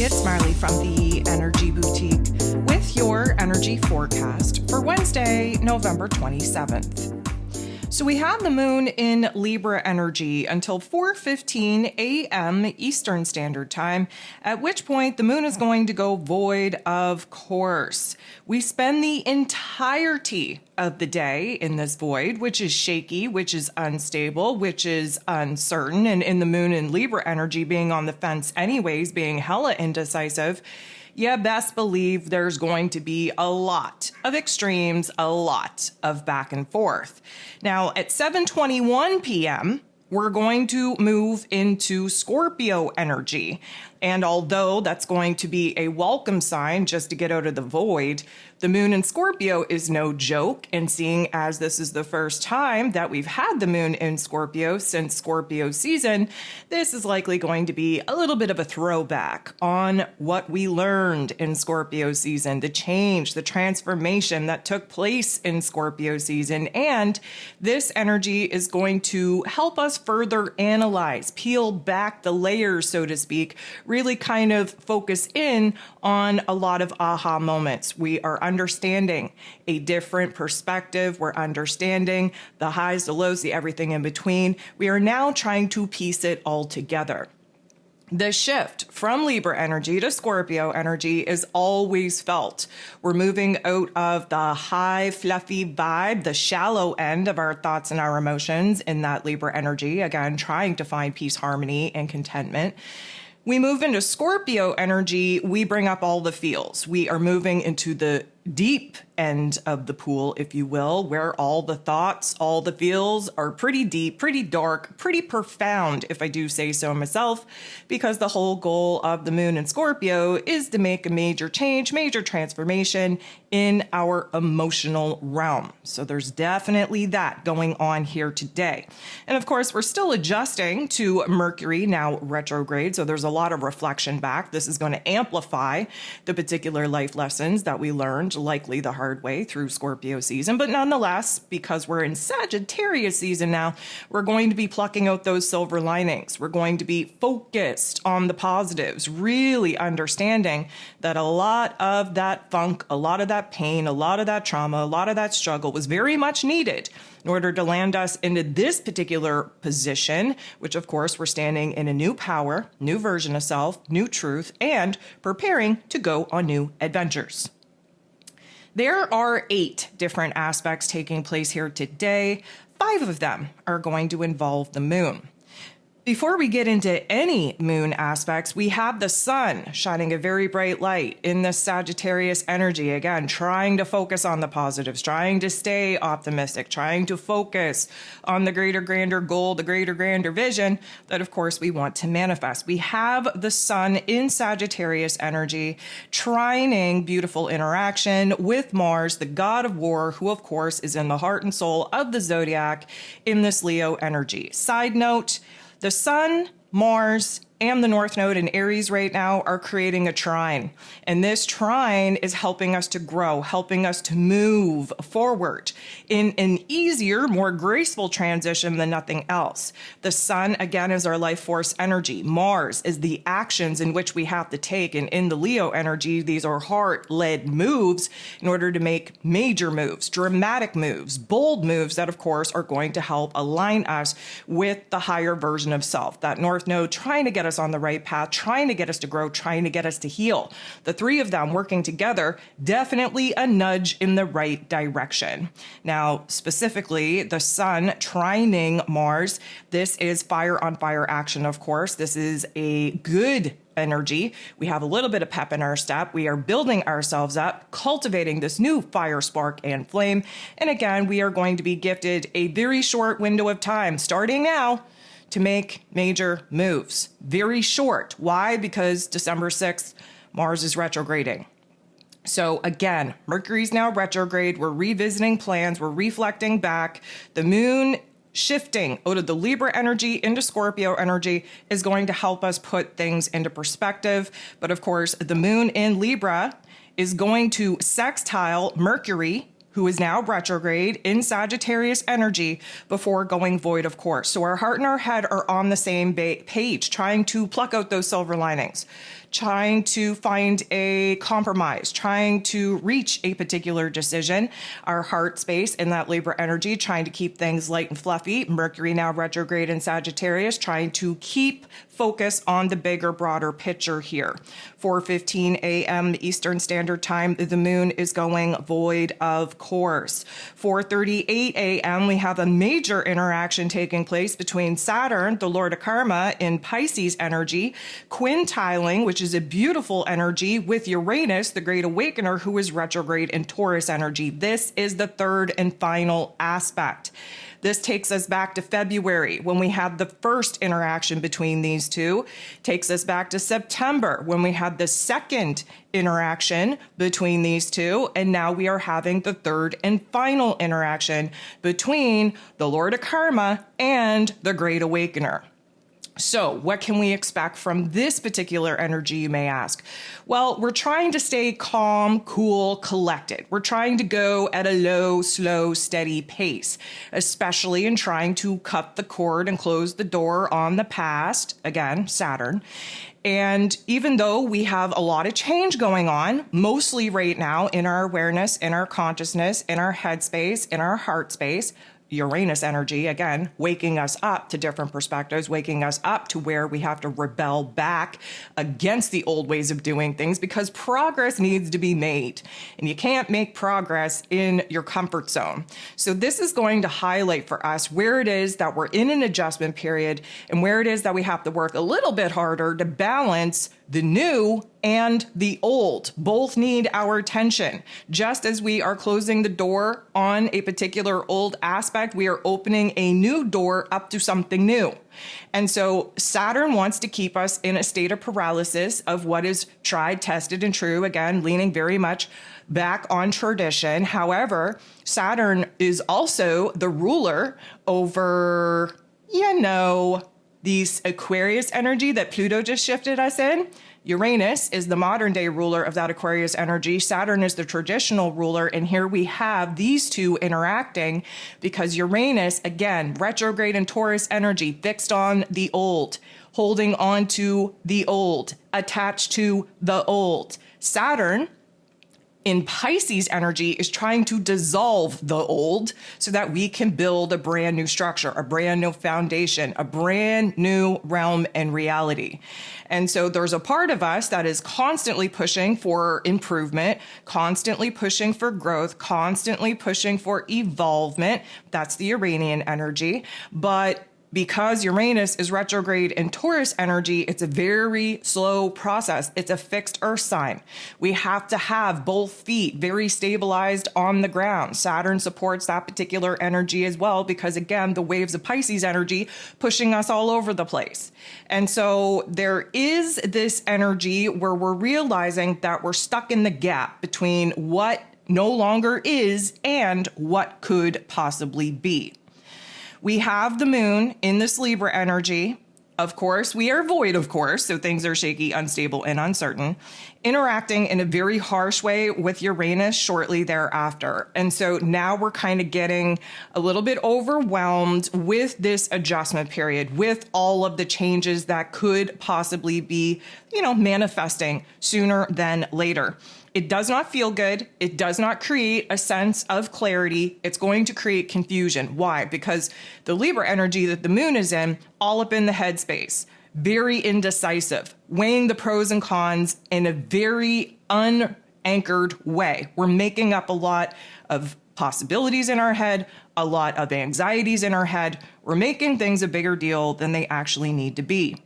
it's Marley from the Energy Boutique with your energy forecast for Wednesday, November 27th. So we have the moon in Libra energy until 4:15 a.m. Eastern Standard Time, at which point the moon is going to go void, of course. We spend the entirety of the day in this void, which is shaky, which is unstable, which is uncertain, and in the moon in Libra energy being on the fence anyways, being hella indecisive, you best believe there's going to be a lot of extremes, a lot of back and forth. Now, at 7:21 p.m., we're going to move into Scorpio energy. And although that's going to be a welcome sign just to get out of the void, the moon in Scorpio is no joke. And seeing as this is the first time that we've had the moon in Scorpio since Scorpio season, this is likely going to be a little bit of a throwback on what we learned in Scorpio season, the change, the transformation that took place in Scorpio season. And this energy is going to help us further analyze, peel back the layers, so to speak, really kind of focus in on a lot of aha moments. We are understanding a different perspective. We're understanding the highs, the lows, the everything in between. We are now trying to piece it all together. The shift from Libra energy to Scorpio energy is always felt. We're moving out of the high, fluffy vibe, the shallow end of our thoughts and our emotions in that Libra energy, again, trying to find peace, harmony, and contentment. We move into Scorpio energy, we bring up all the feels. We are moving into the deep end of the pool, if you will, where all the thoughts, all the feels are pretty deep, pretty dark, pretty profound, if I do say so myself, because the whole goal of the moon in Scorpio is to make a major change, major transformation in our emotional realm. So there's definitely that going on here today. And of course, we're still adjusting to Mercury now retrograde, so there's a lot of reflection back. This is going to amplify the particular life lessons that we learned, likely the hard way through Scorpio season. But nonetheless, because we're in Sagittarius season now, we're going to be plucking out those silver linings. We're going to be focused on the positives, really understanding that a lot of that funk, a lot of that pain, a lot of that trauma, a lot of that struggle was very much needed in order to land us into this particular position, which of course we're standing in a new power, new version of self, new truth, and preparing to go on new adventures. There are 8 different aspects taking place here today. 5 of them are going to involve the moon. Before we get into any moon aspects, we have the sun shining a very bright light in the Sagittarius energy. Again, trying to focus on the positives, trying to stay optimistic, trying to focus on the greater, grander goal, the greater, grander vision that, of course, we want to manifest. We have the sun in Sagittarius energy, trining beautiful interaction with Mars, the god of war, who, of course, is in the heart and soul of the zodiac in this Leo energy. Side note, the sun, Mars, and the North Node in Aries right now are creating a trine. And this trine is helping us to grow, helping us to move forward in an easier, more graceful transition than nothing else. The sun, again, is our life force energy. Mars is the actions in which we have to take. And in the Leo energy, these are heart-led moves in order to make major moves, dramatic moves, bold moves that, of course, are going to help align us with the higher version of self. That North Node trying to get us on the right path, trying to get us to grow, trying to get us to heal. The 3 of them working together, definitely a nudge in the right direction. Now, specifically, the sun trining Mars, this is fire on fire action, of course. This is a good energy. We have a little bit of pep in our step. We are building ourselves up, cultivating this new fire, spark, and flame. And again, we are going to be gifted a very short window of time, starting now, to make major moves. Very short. Why? Because December 6th, Mars is retrograding. So again, Mercury's now retrograde. We're revisiting plans. We're reflecting back. The moon shifting out of the Libra energy into Scorpio energy is going to help us put things into perspective. But of course, the moon in Libra is going to sextile Mercury, who is now retrograde in Sagittarius energy, before going void, of course. So our heart and our head are on the same page, trying to pluck out those silver linings, trying to find a compromise, trying to reach a particular decision. Our heart space in that Libra energy, trying to keep things light and fluffy. Mercury now retrograde in Sagittarius, trying to keep focus on the bigger, broader picture here. 4:15 a.m. Eastern Standard Time, the moon is going void, of course. 4:38 a.m., we have a major interaction taking place between Saturn, the Lord of Karma, in Pisces energy, quintiling, which is a beautiful energy, with Uranus, the Great Awakener, who is retrograde in Taurus energy. This is the third and final aspect. This takes us back to February when we had the first interaction between these two. Takes us back to September when we had the second interaction between these two. And now we are having the third and final interaction between the Lord of Karma and the Great Awakener. So what can we expect from this particular energy, you may ask? Well, we're trying to stay calm, cool, collected. We're trying to go at a low, slow, steady pace, especially in trying to cut the cord and close the door on the past, again, Saturn. And even though we have a lot of change going on, mostly right now in our awareness, in our consciousness, in our headspace, in our heart space, Uranus energy, again, waking us up to different perspectives, waking us up to where we have to rebel back against the old ways of doing things because progress needs to be made. And you can't make progress in your comfort zone. So this is going to highlight for us where it is that we're in an adjustment period and where it is that we have to work a little bit harder to balance the new and the old. Both need our attention. Just as we are closing the door on a particular old aspect, we are opening a new door up to something new. And so Saturn wants to keep us in a state of paralysis of what is tried, tested, and true. Again, leaning very much back on tradition. However, Saturn is also the ruler over, these Aquarius energy that Pluto just shifted us in. Uranus is the modern day ruler of that Aquarius energy. Saturn is the traditional ruler. And here we have these two interacting because Uranus, again, retrograde in Taurus energy, fixed on the old, holding on to the old, attached to the old. Saturn in Pisces energy is trying to dissolve the old so that we can build a brand new structure, a brand new foundation, a brand new realm and reality. And so there's a part of us that is constantly pushing for improvement, constantly pushing for growth, constantly pushing for evolvement. That's the Uranian energy. But because Uranus is retrograde in Taurus energy, it's a very slow process. It's a fixed earth sign. We have to have both feet very stabilized on the ground. Saturn supports that particular energy as well because, again, the waves of Pisces energy pushing us all over the place. And so there is this energy where we're realizing that we're stuck in the gap between what no longer is and what could possibly be. We have the moon in this Libra energy. Of course, we are void, of course, so things are shaky, unstable, and uncertain, interacting in a very harsh way with Uranus shortly thereafter. And so now we're kind of getting a little bit overwhelmed with this adjustment period, with all of the changes that could possibly be, manifesting sooner than later. It does not feel good. It does not create a sense of clarity. It's going to create confusion. Why? Because the Libra energy that the moon is in, all up in the headspace, very indecisive, weighing the pros and cons in a very unanchored way. We're making up a lot of possibilities in our head, a lot of anxieties in our head. We're making things a bigger deal than they actually need to be.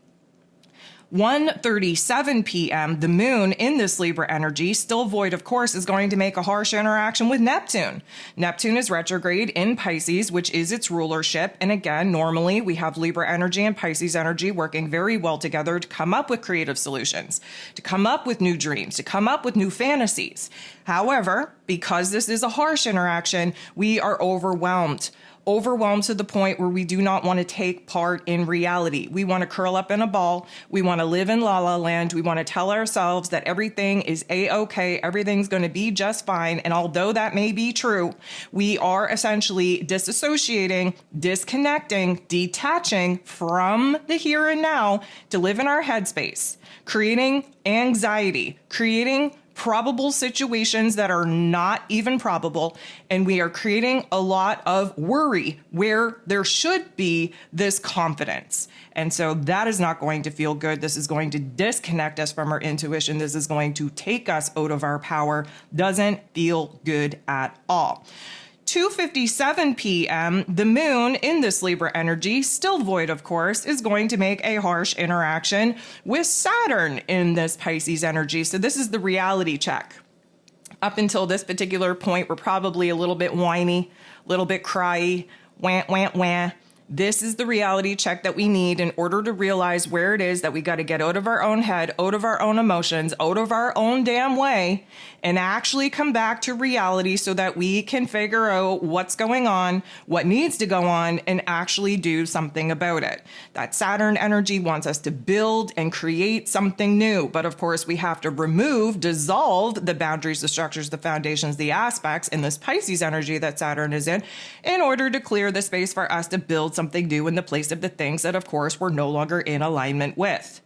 1:37 p.m., the moon in this Libra energy, still void, of course, is going to make a harsh interaction with Neptune. Neptune is retrograde in Pisces, which is its rulership. And again, normally we have Libra energy and Pisces energy working very well together to come up with creative solutions, to come up with new dreams, to come up with new fantasies. However, because this is a harsh interaction, we are overwhelmed. overwhelmed to the point where we do not want to take part in reality. We want to curl up in a ball. We want to live in la la land. We want to tell ourselves that everything is a-okay, everything's going to be just fine. And although that may be true, we are essentially disassociating, disconnecting, detaching from the here and now to live in our headspace, creating anxiety, creating probable situations that are not even probable, and we are creating a lot of worry where there should be this confidence. And so that is not going to feel good. This is going to disconnect us from our intuition. This is going to take us out of our power. Doesn't feel good at all. 2:57 p.m., the moon in this Libra energy, still void of course, is going to make a harsh interaction with Saturn in this Pisces energy. So this is the reality check. Up until this particular point, we're probably a little bit whiny, a little bit cryy, wah, wah, wah. This is the reality check that we need in order to realize where it is that we got to get out of our own head, out of our own emotions, out of our own damn way, and actually come back to reality so that we can figure out what's going on, what needs to go on, and actually do something about it. That Saturn energy wants us to build and create something new. But of course, we have to dissolve the boundaries, the structures, the foundations, the aspects in this Pisces energy that Saturn is in order to clear the space for us to build something new in the place of the things that, of course, we're no longer in alignment with.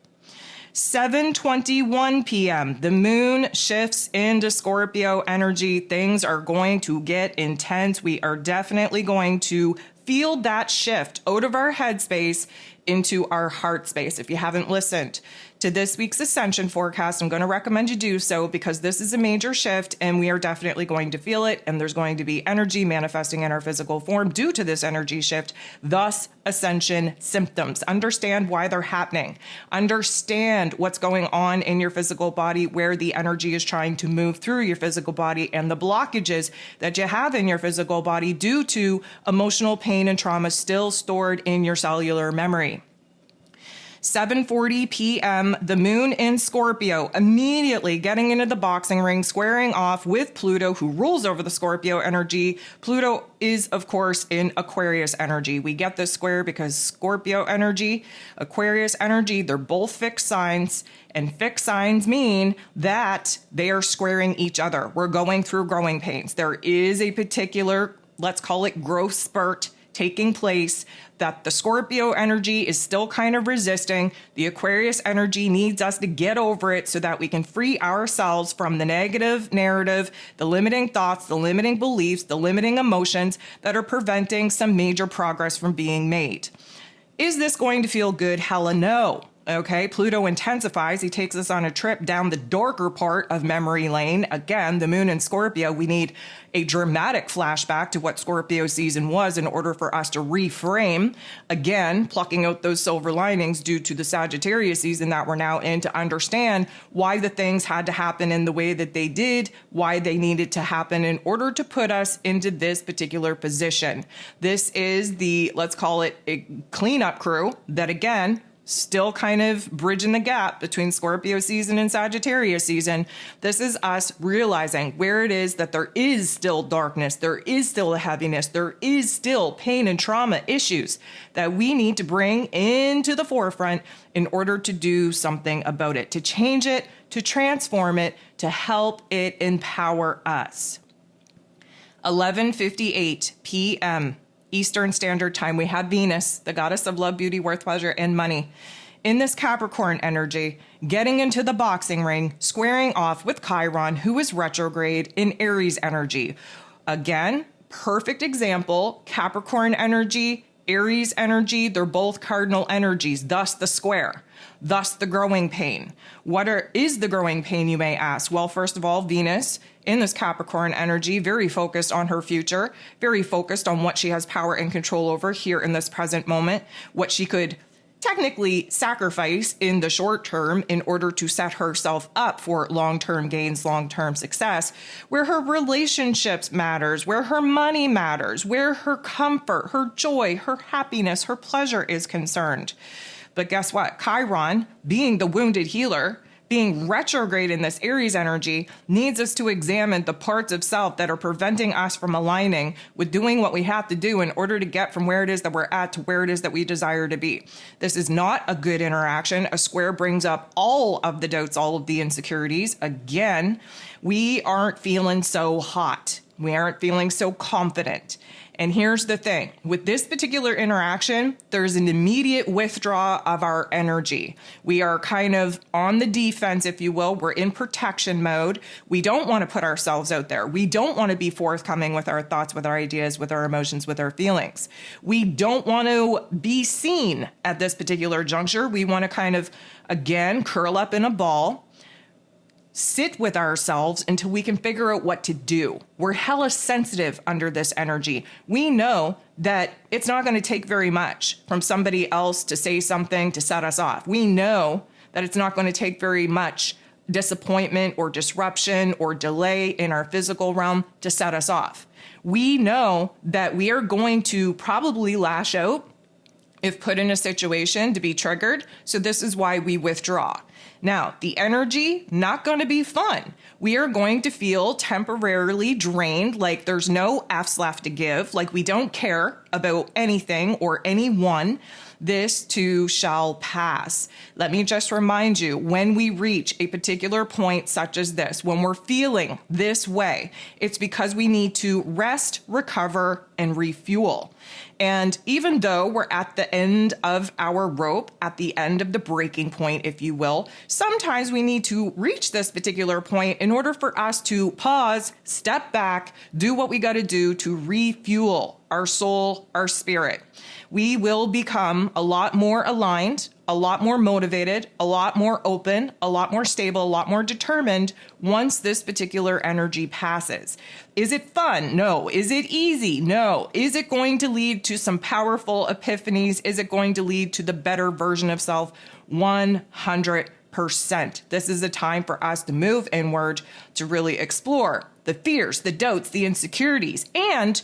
7:21 p.m. The moon shifts into Scorpio energy. Things are going to get intense. We are definitely going to feel that shift out of our headspace into our heart space. If you haven't listened to this week's Ascension forecast, I'm going to recommend you do so because this is a major shift and we are definitely going to feel it, and there's going to be energy manifesting in our physical form due to this energy shift, thus Ascension symptoms. Understand why they're happening. Understand what's going on in your physical body, where the energy is trying to move through your physical body, and the blockages that you have in your physical body due to emotional pain and trauma still stored in your cellular memory. 7:40 p.m., the moon in Scorpio, immediately getting into the boxing ring, squaring off with Pluto, who rules over the Scorpio energy. Pluto is, of course, in Aquarius energy. We get this square because Scorpio energy, Aquarius energy, they're both fixed signs, and fixed signs mean that they are squaring each other. We're going through growing pains. There is a particular, let's call it growth spurt, taking place that the Scorpio energy is still kind of resisting. The Aquarius energy needs us to get over it so that we can free ourselves from the negative narrative, the limiting thoughts, the limiting beliefs, the limiting emotions that are preventing some major progress from being made. Is this going to feel good? Hella no. Okay, Pluto intensifies. He takes us on a trip down the darker part of memory lane. Again, the moon in Scorpio, we need a dramatic flashback to what Scorpio season was in order for us to reframe, again, plucking out those silver linings due to the Sagittarius season that we're now in, to understand why the things had to happen in the way that they did, why they needed to happen in order to put us into this particular position. This is the, let's call it a cleanup crew that, again, still kind of bridging the gap between Scorpio season and Sagittarius season. This is us realizing where it is that there is still darkness, there is still a heaviness, there is still pain and trauma issues that we need to bring into the forefront in order to do something about it, to change it, to transform it, to help it empower us. 11:58 p.m. Eastern Standard Time, we have Venus, the goddess of love, beauty, worth, pleasure, and money, in this Capricorn energy, getting into the boxing ring, squaring off with Chiron, who is retrograde in Aries energy. Again, perfect example, Capricorn energy, Aries energy, they're both cardinal energies, thus the square, thus the growing pain. What is the growing pain, you may ask? Well, first of all, Venus in this Capricorn energy, very focused on her future, very focused on what she has power and control over here in this present moment, what she could technically sacrifice in the short term in order to set herself up for long-term gains, long-term success, where her relationships matters, where her money matters, where her comfort, her joy, her happiness, her pleasure is concerned. But guess what? Chiron, being the wounded healer, being retrograde in this Aries energy needs us to examine the parts of self that are preventing us from aligning with doing what we have to do in order to get from where it is that we're at to where it is that we desire to be. This is not a good interaction. A square brings up all of the doubts, all of the insecurities. Again, we aren't feeling so hot. We aren't feeling so confident. And here's the thing, with this particular interaction, there's an immediate withdrawal of our energy. We are kind of on the defense, if you will. We're in protection mode. We don't want to put ourselves out there. We don't want to be forthcoming with our thoughts, with our ideas, with our emotions, with our feelings. We don't want to be seen at this particular juncture. We want to kind of, again, curl up in a ball, sit with ourselves until we can figure out what to do. We're hella sensitive under this energy. We know that it's not going to take very much from somebody else to say something to set us off. We know that it's not going to take very much disappointment or disruption or delay in our physical realm to set us off. We know that we are going to probably lash out if put in a situation to be triggered. So this is why we withdraw. Now, the energy, not going to be fun. We are going to feel temporarily drained, like there's no F's left to give, like we don't care about anything or anyone. This too shall pass. Let me just remind you, when we reach a particular point such as this, when we're feeling this way, it's because we need to rest, recover, and refuel. And even though we're at the end of our rope, at the end of the breaking point, if you will, sometimes we need to reach this particular point in order for us to pause, step back, do what we got to do to refuel our soul, our spirit. We will become a lot more aligned, a lot more motivated, a lot more open, a lot more stable, a lot more determined once this particular energy passes. Is it fun? No. Is it easy? No. Is it going to lead to some powerful epiphanies? Is it going to lead to the better version of self? 100%. This is a time for us to move inward, to really explore the fears, the doubts, the insecurities, and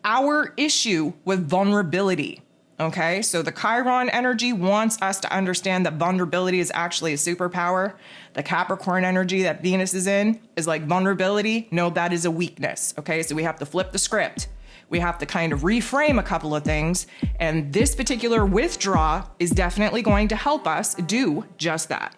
our issue with vulnerability. Okay, so the Chiron energy wants us to understand that vulnerability is actually a superpower. The Capricorn energy that Venus is in is like vulnerability. No, that is a weakness. Okay, so we have to flip the script. We have to kind of reframe a couple of things. And this particular withdrawal is definitely going to help us do just that.